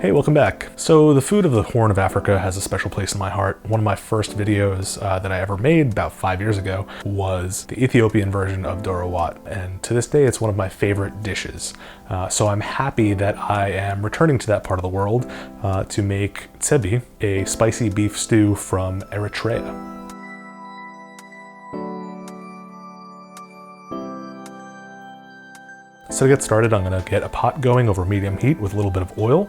Hey, welcome back. So the food of the Horn of Africa has a special place in my heart. One of my first videos that I ever made about 5 years ago was the Ethiopian version of doro wat, and to this day it's one of my favorite dishes. So I'm happy that I am returning to that part of the world to make Tsebhi, a spicy beef stew from Eritrea. So to get started, I'm gonna get a pot going over medium heat with a little bit of oil.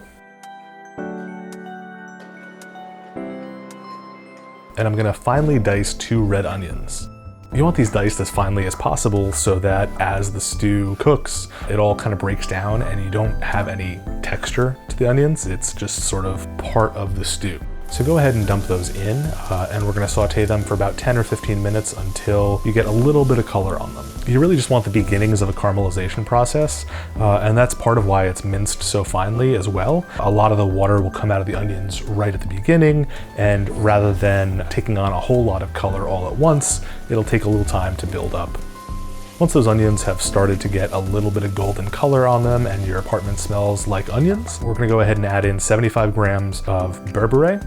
And I'm gonna finely dice 2 red onions. You want these diced as finely as possible so that as the stew cooks, it all kind of breaks down and you don't have any texture to the onions. It's just sort of part of the stew. So go ahead and dump those in, and we're gonna saute them for about 10 or 15 minutes until you get a little bit of color on them. You really just want the beginnings of a caramelization process, and that's part of why it's minced so finely as well. A lot of the water will come out of the onions right at the beginning, and rather than taking on a whole lot of color all at once, it'll take a little time to build up. Once those onions have started to get a little bit of golden color on them and your apartment smells like onions, we're gonna go ahead and add in 75 grams of berbere.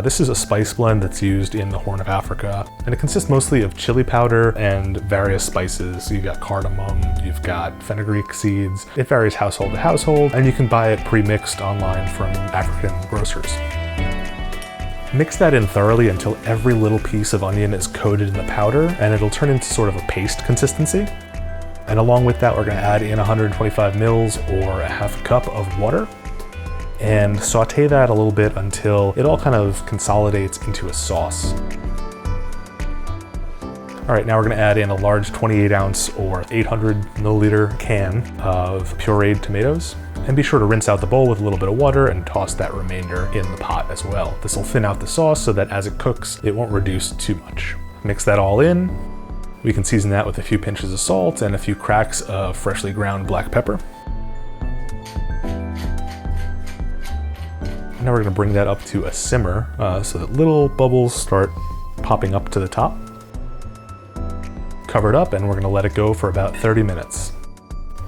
This is a spice blend that's used in the Horn of Africa, and it consists mostly of chili powder and various spices. You've got cardamom, you've got fenugreek seeds. It varies household to household, and you can buy it pre-mixed online from African grocers. Mix that in thoroughly until every little piece of onion is coated in the powder, and it'll turn into sort of a paste consistency. And along with that, we're gonna add in 125 mils or a half cup of water and saute that a little bit until it all kind of consolidates into a sauce. All right, now we're gonna add in a large 28 ounce or 800 milliliter can of pureed tomatoes. And be sure to rinse out the bowl with a little bit of water and toss that remainder in the pot as well. This will thin out the sauce so that as it cooks, it won't reduce too much. Mix that all in. We can season that with a few pinches of salt and a few cracks of freshly ground black pepper. Now we're gonna bring that up to a simmer so that little bubbles start popping up to the top. Cover it up and we're gonna let it go for about 30 minutes.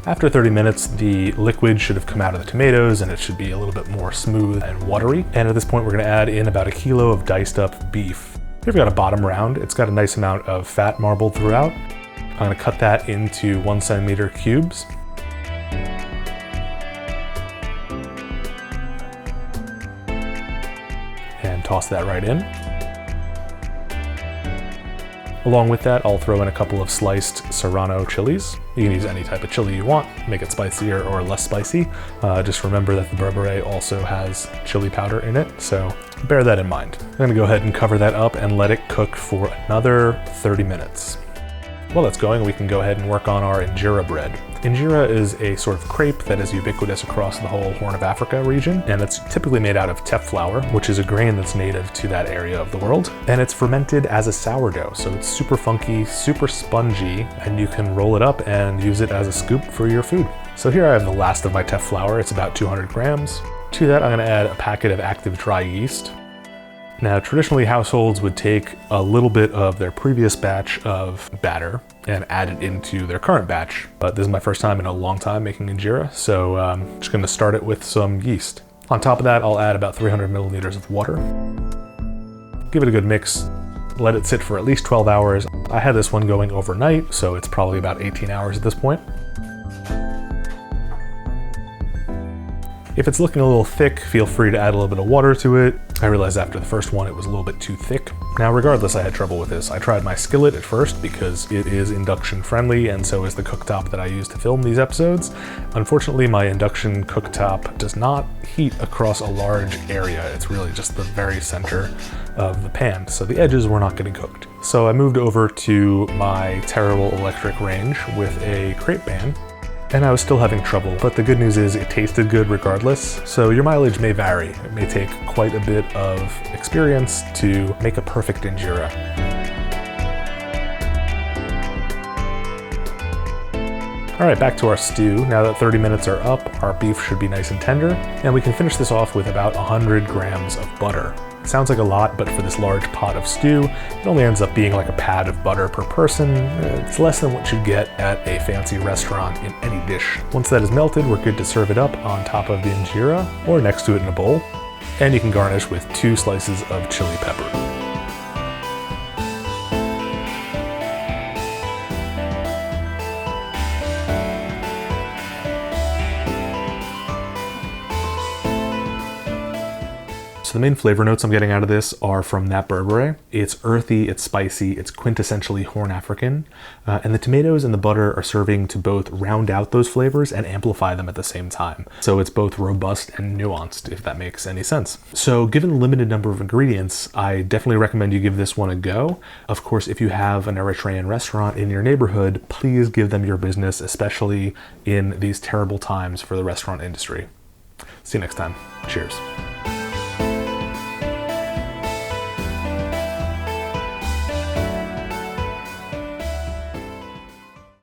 After 30 minutes, the liquid should have come out of the tomatoes and it should be a little bit more smooth and watery. And at this point, we're gonna add in about 1 kilo of diced up beef. If you've got a bottom round, it's got a nice amount of fat marbled throughout. I'm gonna cut that into 1 centimeter cubes. And toss that right in. Along with that, I'll throw in a couple of sliced serrano chilies. You can use any type of chili you want, make it spicier or less spicy. Just remember that the berbere also has chili powder in it, so bear that in mind. I'm gonna go ahead and cover that up and let it cook for another 30 minutes. While that's going, we can go ahead and work on our injera bread. Injera is a sort of crepe that is ubiquitous across the whole Horn of Africa region, and it's typically made out of teff flour, which is a grain that's native to that area of the world. And it's fermented as a sourdough, so it's super funky, super spongy, and you can roll it up and use it as a scoop for your food. So here I have the last of my teff flour. It's about 200 grams. To that, I'm gonna add a packet of active dry yeast. Now, traditionally households would take a little bit of their previous batch of batter and add it into their current batch. But this is my first time in a long time making injera, so I'm just gonna start it with some yeast. On top of that, I'll add about 300 milliliters of water. Give it a good mix. Let it sit for at least 12 hours. I had this one going overnight, so it's probably about 18 hours at this point. If it's looking a little thick, feel free to add a little bit of water to it. I realized after the first one it was a little bit too thick. Now regardless, I had trouble with this. I tried my skillet at first because it is induction friendly and so is the cooktop that I use to film these episodes. Unfortunately, my induction cooktop does not heat across a large area. It's really just the very center of the pan, so the edges were not getting cooked. So I moved over to my terrible electric range with a crepe pan, and I was still having trouble, but the good news is it tasted good regardless, so your mileage may vary. It may take quite a bit of experience to make a perfect injera. All right, back to our stew. Now that 30 minutes are up, our beef should be nice and tender, and we can finish this off with about 100 grams of butter. Sounds like a lot, but for this large pot of stew, it only ends up being like a pad of butter per person. It's less than what you'd get at a fancy restaurant in any dish. Once that is melted, we're good to serve it up on top of the injera or next to it in a bowl. And you can garnish with 2 slices of chili pepper. So the main flavor notes I'm getting out of this are from that berbere. It's earthy, it's spicy, it's quintessentially Horn African, and the tomatoes and the butter are serving to both round out those flavors and amplify them at the same time. So it's both robust and nuanced, if that makes any sense. So given the limited number of ingredients, I definitely recommend you give this one a go. Of course, if you have an Eritrean restaurant in your neighborhood, please give them your business, especially in these terrible times for the restaurant industry. See you next time. Cheers.